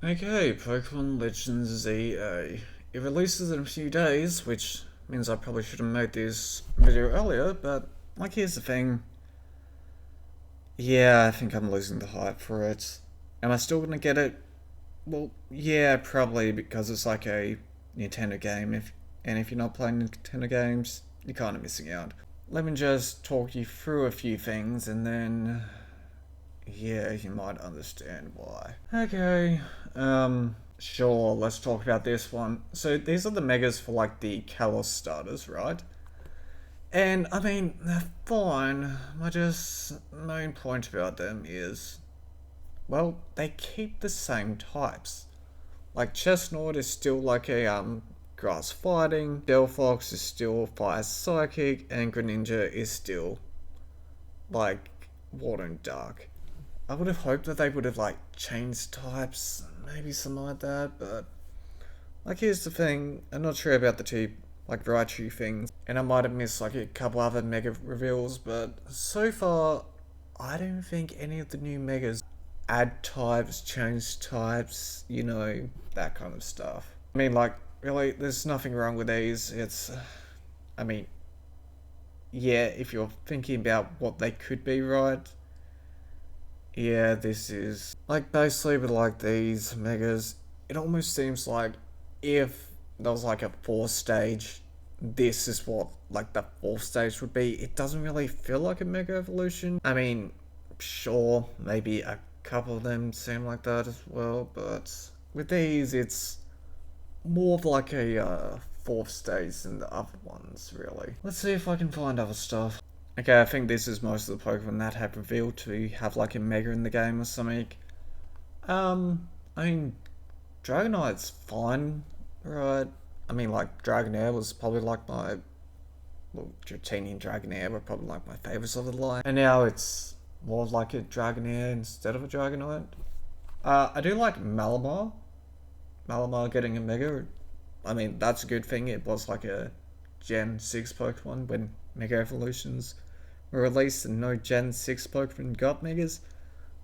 Okay, Pokemon Legends ZA. It releases in a few days, which means I probably should have made this video earlier, but like here's the thing. Yeah, I think I'm losing the hype for it. Am I still gonna get it? Well, yeah, probably because it's like a Nintendo game, if you're not playing Nintendo games, you're kinda missing out. Let me just talk you through a few things and then yeah, you might understand why. Okay, sure, let's talk about this one. So these are the megas for like the Kalos starters, right? And I mean, they're fine. My just main point about them is, well, they keep the same types. Like Chestnut is still like a grass fighting, Delphox is still fire psychic, and Greninja is still like water and dark. I would have hoped that they would have like changed types, maybe something like that, but like here's the thing, I'm not sure about the two like Raichu things, and I might have missed like a couple other mega reveals, but so far I don't think any of the new megas add types, change types, that kind of stuff. I mean like really there's nothing wrong with these. I mean yeah, if you're thinking about what they could be, right? Yeah, this is like basically with like these megas, it almost seems like if there was like a fourth stage, this is what like the fourth stage would be. It doesn't really feel like a mega evolution. I mean, sure, maybe a couple of them seem like that as well, but with these, it's more of like a fourth stage than the other ones, really. Let's see if I can find other stuff. Okay, I think this is most of the Pokemon that have revealed to have like a Mega in the game or something. I mean, Dragonite's fine, right? I mean, like, Dragonair was probably like my... Well, Dratini and Dragonair were probably like my favourites of the line. And now it's more like a Dragonair instead of a Dragonite. I do like Malamar. Malamar getting a Mega. I mean, that's a good thing. It was like a Gen 6 Pokemon when Mega Evolutions were released and no Gen 6 Pokemon got Megas.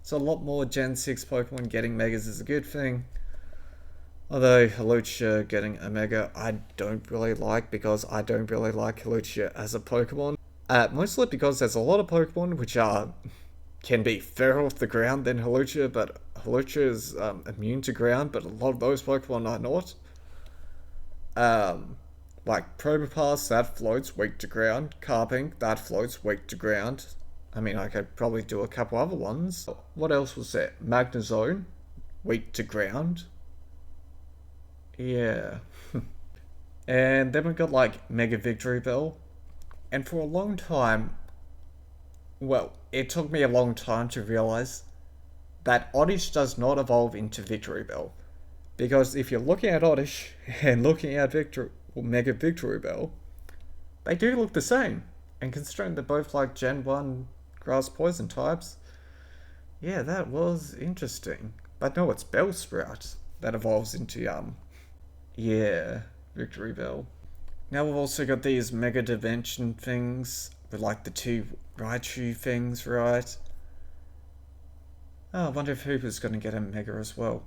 So a lot more Gen 6 Pokemon getting Megas is a good thing. Although Hawlucha getting a Mega I don't really like because I don't really like Hawlucha as a Pokemon. Mostly because there's a lot of Pokemon which can be further off the ground than Hawlucha, but Hawlucha is immune to ground, but a lot of those Pokemon are not. Like Probopass, that floats weak to ground. Carping, that floats weak to ground. I mean, I could probably do a couple other ones. What else was there? Magnezone, weak to ground. Yeah. And then we got like Mega Victory Bell. And for a long time, well, it took me a long time to realize that Oddish does not evolve into Victory Bell. Because if you're looking at Oddish and looking at Mega Victory Bell, they do look the same. And considering they're both like Gen 1 grass poison types, yeah, that was interesting. But no, it's Bellsprout that evolves into, yeah, Victory Bell. Now we've also got these Mega Dimension things with like the two Raichu things, right? Oh, I wonder if Hooper's gonna get a Mega as well.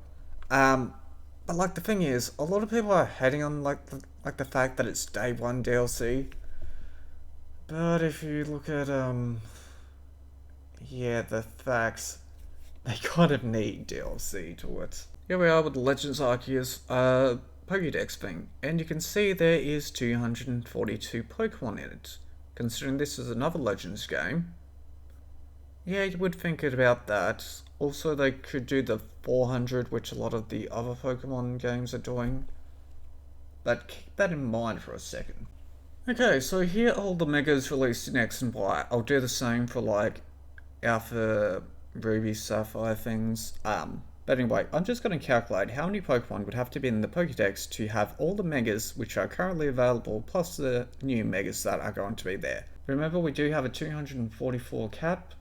But like the thing is, a lot of people are hating on like the fact that it's day one DLC. But if you look at yeah, the facts, they kind of need DLC to it. Here we are with the Legends Arceus Pokédex thing, and you can see there is 242 Pokemon in it. Considering this is another Legends game, yeah, you would think about that. Also, they could do the 400, which a lot of the other Pokemon games are doing. But keep that in mind for a second. Okay, so here are all the Megas released in X and Y. I'll do the same for like Alpha, Ruby, Sapphire things. But anyway, I'm just going to calculate how many Pokemon would have to be in the Pokédex to have all the Megas which are currently available, plus the new Megas that are going to be there. Remember, we do have a 244 cap,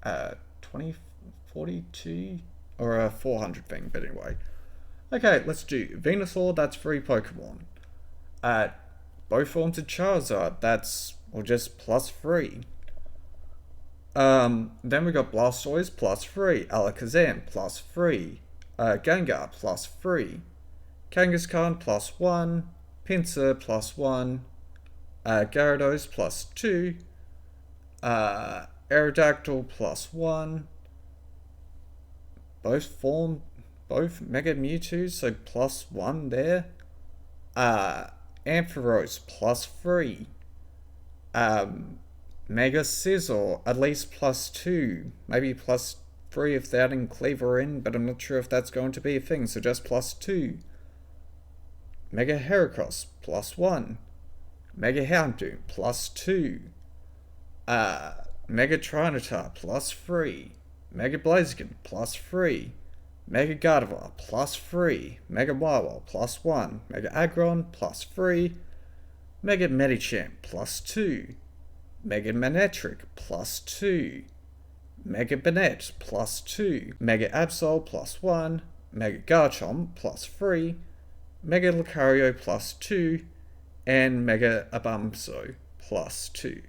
2042, or a 400 thing, but anyway. Okay, let's do Venusaur, that's 3 Pokemon. Both forms of Charizard, that's, well, just plus 3. Then we got Blastoise plus 3, Alakazam plus 3, Gengar plus 3, Kangaskhan plus 1, Pinsir plus 1, Gyarados plus 2, Aerodactyl plus 1, both Mega Mewtwo, so plus 1 there. Ampharos plus 3. Mega Scizor, at least plus 2. Maybe plus 3 if they're adding Cleaver in, but I'm not sure if that's going to be a thing, so just plus 2. Mega Heracross plus 1. Mega Houndoom plus 2. Mega Trinitar plus 3. Mega Blaziken plus 3. Mega Gardevoir plus 3. Mega Wawa plus 1. Mega Aggron plus 3. Mega Medicham plus 2. Mega Manectric plus 2. Mega Banette plus 2. Mega Absol plus 1. Mega Garchomp plus 3. Mega Lucario plus 2. And Mega Abumso plus 2.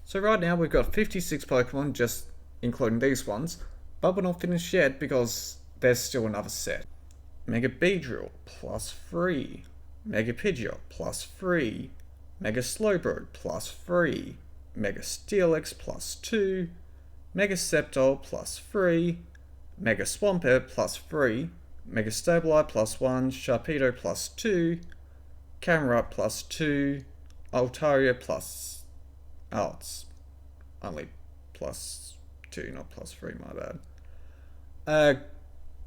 So right now we've got 56 Pokemon, just including these ones, but we're not finished yet because there's still another set. Mega Beedrill plus 3. Mega Pidgeot plus 3. Mega Slowbro plus 3. Mega Steelix plus 2. Mega Sceptile plus 3. Mega Swampert plus 3. Mega Sableye plus 1. Sharpedo plus 2. Camerupt plus 2. Altaria plus... Oh, it's only plus 2, not plus 3, my bad.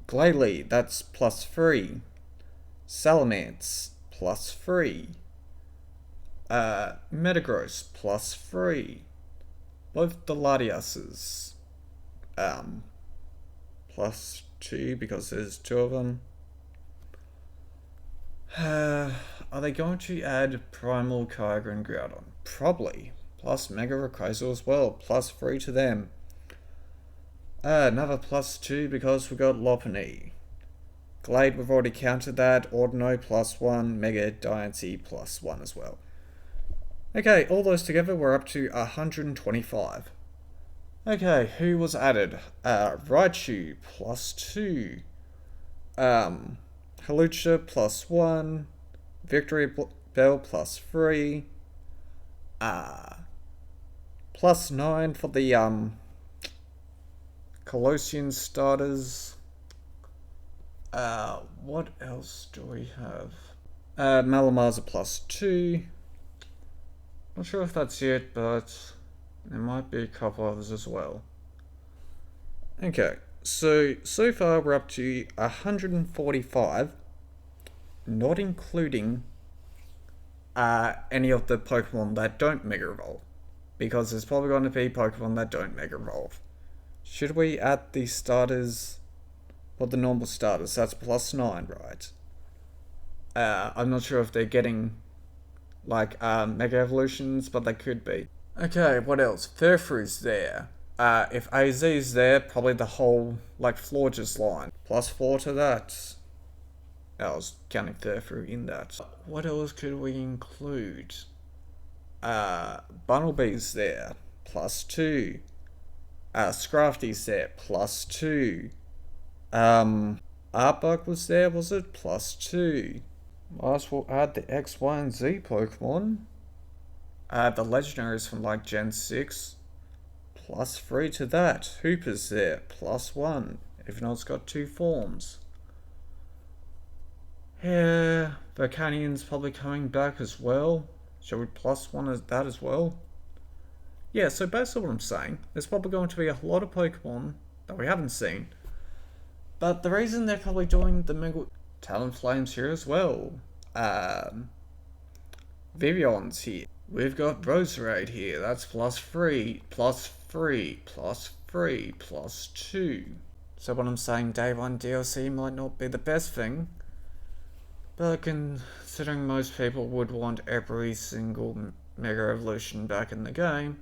Glalie, that's plus 3. Salamence, plus 3. Metagross, plus 3. Both the Latiases, plus 2 because there's 2 of them. Are they going to add Primal, Kyogre, and Groudon? Probably. Plus Mega Rayquaza as well, plus 3 to them. Another plus 2 because we got Lopunny. Glade, we've already counted that. Ordino plus 1. Mega Diancie plus 1 as well. Okay, all those together we're up to 125. Okay, who was added? Raichu plus 2. Hawlucha plus 1. Victory Bell plus 3. Plus 9 for the Colossian starters. What else do we have? Malamaza plus 2. Not sure if that's it, but there might be a couple others as well. Okay, so far we're up to 145, not including any of the Pokemon that don't Mega Evolve, because there's probably going to be Pokemon that don't Mega Evolve. Should we add the starters, or the normal starters? That's plus 9, right? I'm not sure if they're getting like Mega Evolutions, but they could be. Okay, what else? Furfru's there. If AZ's there, probably the whole like Florges line. Plus 4 to that. I was counting Furfru in that. What else could we include? Bunnelby's there. Plus 2. Scrafty's there. Plus 2. Arbok was there, was it? Plus 2. Might as well add the X, Y, and Z Pokemon. The legendaries from like Gen 6. Plus 3 to that. Hooper's there. Plus 1. Even though it's got 2 forms. Yeah, Volcanian's probably coming back as well. Shall we plus 1 as that as well? Yeah, so basically what I'm saying, there's probably going to be a lot of Pokemon that we haven't seen. But the reason they're probably doing the Mega Talonflames here as well. Vivion's here. We've got Roserade here. That's plus 3, plus 3, plus 3, plus 2. So what I'm saying, Day 1 DLC might not be the best thing. But considering most people would want every single Mega Evolution back in the game,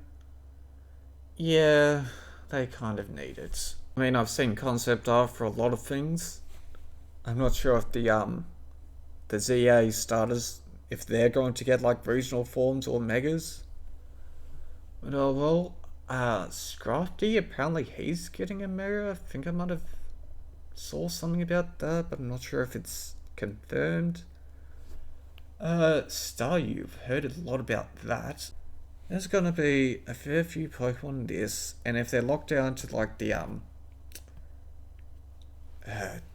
yeah, they kind of need it. I mean, I've seen concept art for a lot of things. I'm not sure if the ZA starters, if they're going to get like regional forms or megas. But oh well, Scrafty, apparently he's getting a mega. I think I might have saw something about that, but I'm not sure if it's confirmed. Star, you've heard a lot about that. There's gonna be a fair few Pokemon in this, and if they're locked down to like the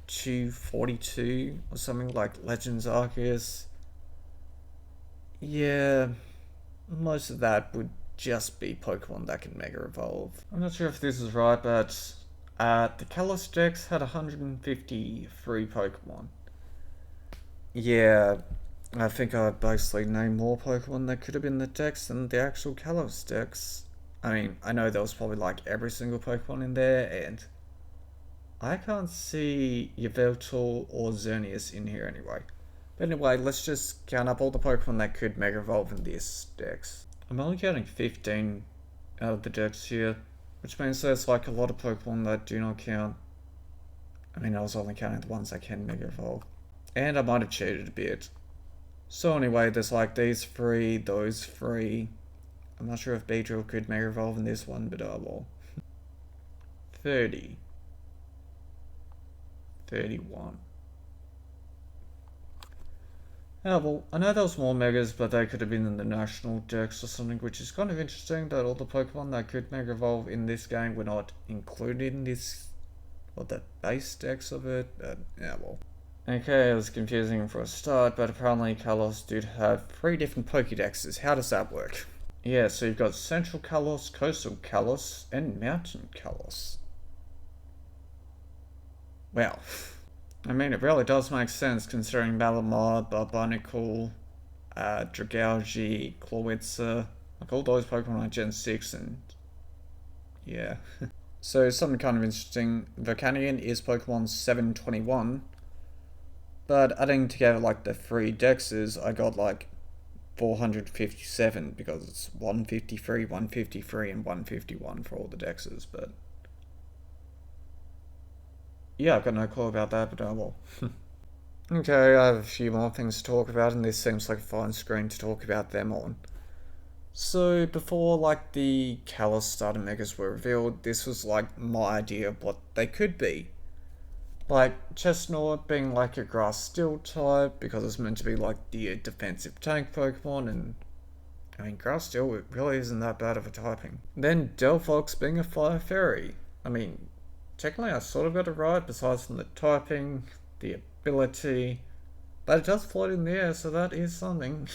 242 or something like Legends Arceus, yeah, most of that would just be Pokemon that can Mega Evolve. I'm not sure if this is right, but the Kalos Dex had 153 Pokemon. Yeah, I think I basically named more Pokemon that could have been the Dex than the actual Kalos Dex. I mean, I know there was probably like every single Pokemon in there, and I can't see Yveltal or Xerneas in here anyway. But anyway, let's just count up all the Pokemon that could Mega Evolve in this Dex. I'm only counting 15 out of the Dex here, which means there's like a lot of Pokemon that do not count. I mean, I was only counting the ones that can Mega Evolve. And I might have cheated a bit. So anyway, there's like these three, those three. I'm not sure if Beedrill could Mega Evolve in this one, but well. 30. 31. Oh, well, I know there was more Megas, but they could have been in the National Dex or something, which is kind of interesting that all the Pokemon that could Mega Evolve in this game were not included in this, or the base Dex of it, but yeah, well. Okay, it was confusing for a start, but apparently Kalos did have 3 different Pokédexes. How does that work? Yeah, so you've got Central Kalos, Coastal Kalos, and Mountain Kalos. Well, I mean, it really does make sense considering Malamar, Barbarnacle, Dragalge, Clawitzer, like all those Pokemon are Gen 6 and yeah. So something kind of interesting, Volcanion is Pokemon 721, but adding together like the 3 dexes, I got like 457 because it's 153, 153, and 151 for all the dexes, but yeah, I've got no clue about that, but oh well. Okay, I have a few more things to talk about, and this seems like a fine screen to talk about them on. So, before like the Kalos starter megas were revealed, this was like my idea of what they could be. Like Chestnut being like a grass steel type, because it's meant to be like the defensive tank Pokemon, and I mean, grass steel, it really isn't that bad of a typing. Then Delphox being a fire fairy. I mean, technically I sort of got it right, besides from the typing, the ability, but it does float in the air, so that is something.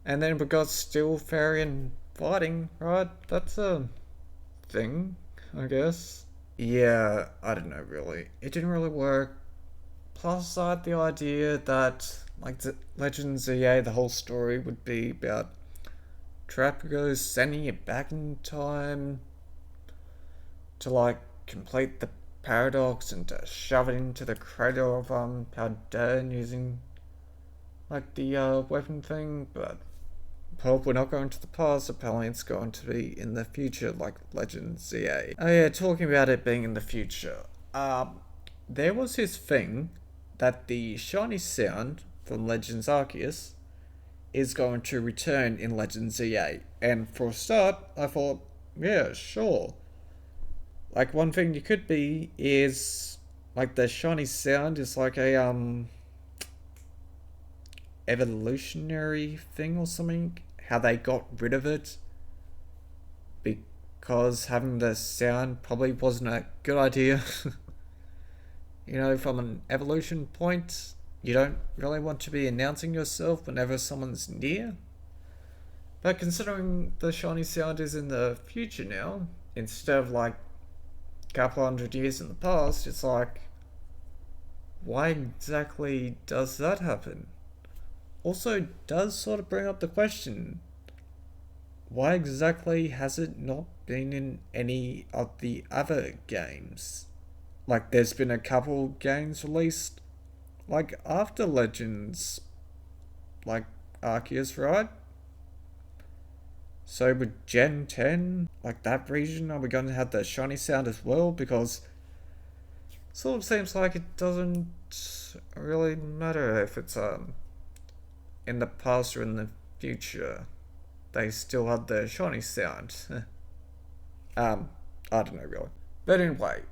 And then we got Steel Fairy and fighting, right? That's a thing, I guess. Yeah, I don't know really. It didn't really work. Plus I had the idea that like the Legend ZA, the whole story would be about Trapagos sending it back in time to like complete the paradox and to shove it into the cradle of Paldean using like the weapon thing, but well, we're not going to the past, apparently it's going to be in the future, like Legend ZA. Oh yeah, talking about it being in the future. There was this thing that the shiny sound from Legends Arceus is going to return in Legend ZA. And for a start, I thought, yeah, sure. Like one thing you could be is like the shiny sound is like a evolutionary thing or something. How they got rid of it because having the sound probably wasn't a good idea. You know, from an evolution point, you don't really want to be announcing yourself whenever someone's near. But considering the shiny sound is in the future now, instead of like a couple hundred years in the past, it's like, why exactly does that happen? Also does sort of bring up the question, why exactly has it not been in any of the other games? Like there's been a couple games released like after Legends, like Arceus, right? So with Gen 10, like that region, are we going to have the shiny sound as well? Because it sort of seems like it doesn't really matter if it's in the past or in the future. They still have the shiny sound. I don't know really. But anyway,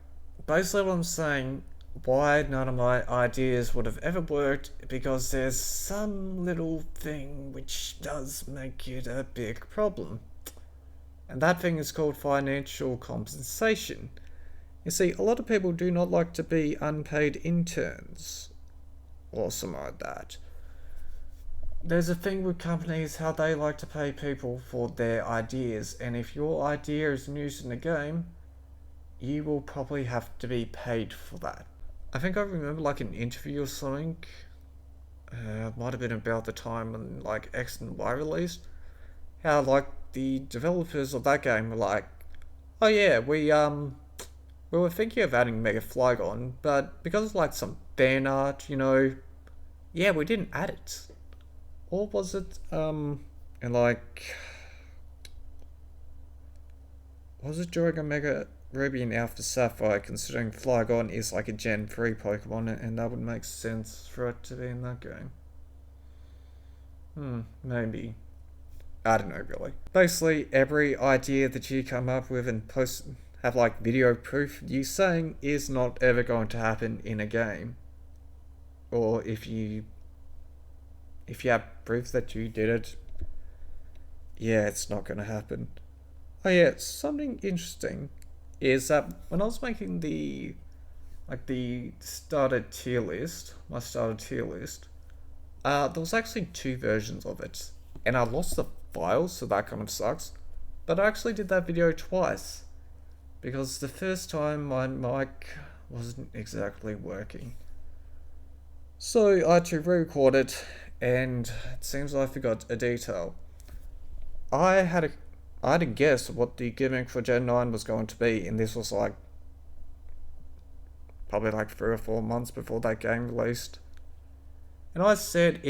basically what I'm saying, why none of my ideas would have ever worked, because there's some little thing which does make it a big problem. And that thing is called financial compensation. You see, a lot of people do not like to be unpaid interns or something like that. There's a thing with companies how they like to pay people for their ideas, and if your idea is used in a game, you will probably have to be paid for that. I think I remember like an interview or something. Might have been about the time when like X and Y released. How like the developers of that game were like, "Oh yeah, we were thinking of adding Mega Flygon, but because of like some fan art, yeah, we didn't add it." Or was it and like was it during Omega Ruby and Alpha Sapphire, considering Flygon is like a Gen 3 Pokemon, and that would make sense for it to be in that game. Maybe. I don't know really. Basically, every idea that you come up with and post have like video proof you saying is not ever going to happen in a game. Or if you have proof that you did it, yeah, it's not going to happen. Oh yeah, something interesting is that when I was making the starter tier list, my starter tier list, there was actually two versions of it, and I lost the files, so that kind of sucks. But I actually did that video twice because the first time my mic wasn't exactly working, so I had to re-record it, and it seems I forgot a detail. I had a I had a guess what the gimmick for Gen 9 was going to be, and this was like probably like 3 or 4 months before that game released. And I said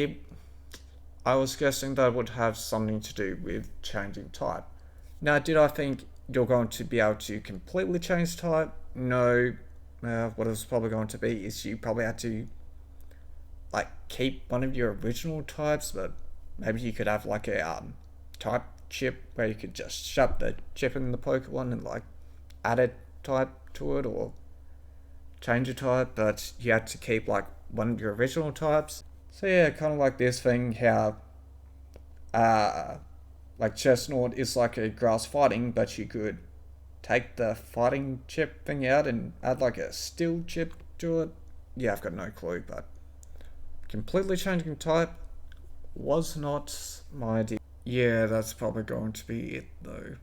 I was guessing that would have something to do with changing type. Now, did I think you're going to be able to completely change type? No. What it was probably going to be is you probably had to like keep one of your original types, but maybe you could have like a type chip where you could just shove the chip in the Pokemon and like add a type to it or change a type, but you had to keep like one of your original types. So yeah, kind of like this thing how like Chestnut is like a grass fighting, but you could take the fighting chip thing out and add like a steel chip to it. Yeah, I've got no clue, but completely changing type was not my idea. Yeah, that's probably going to be it though.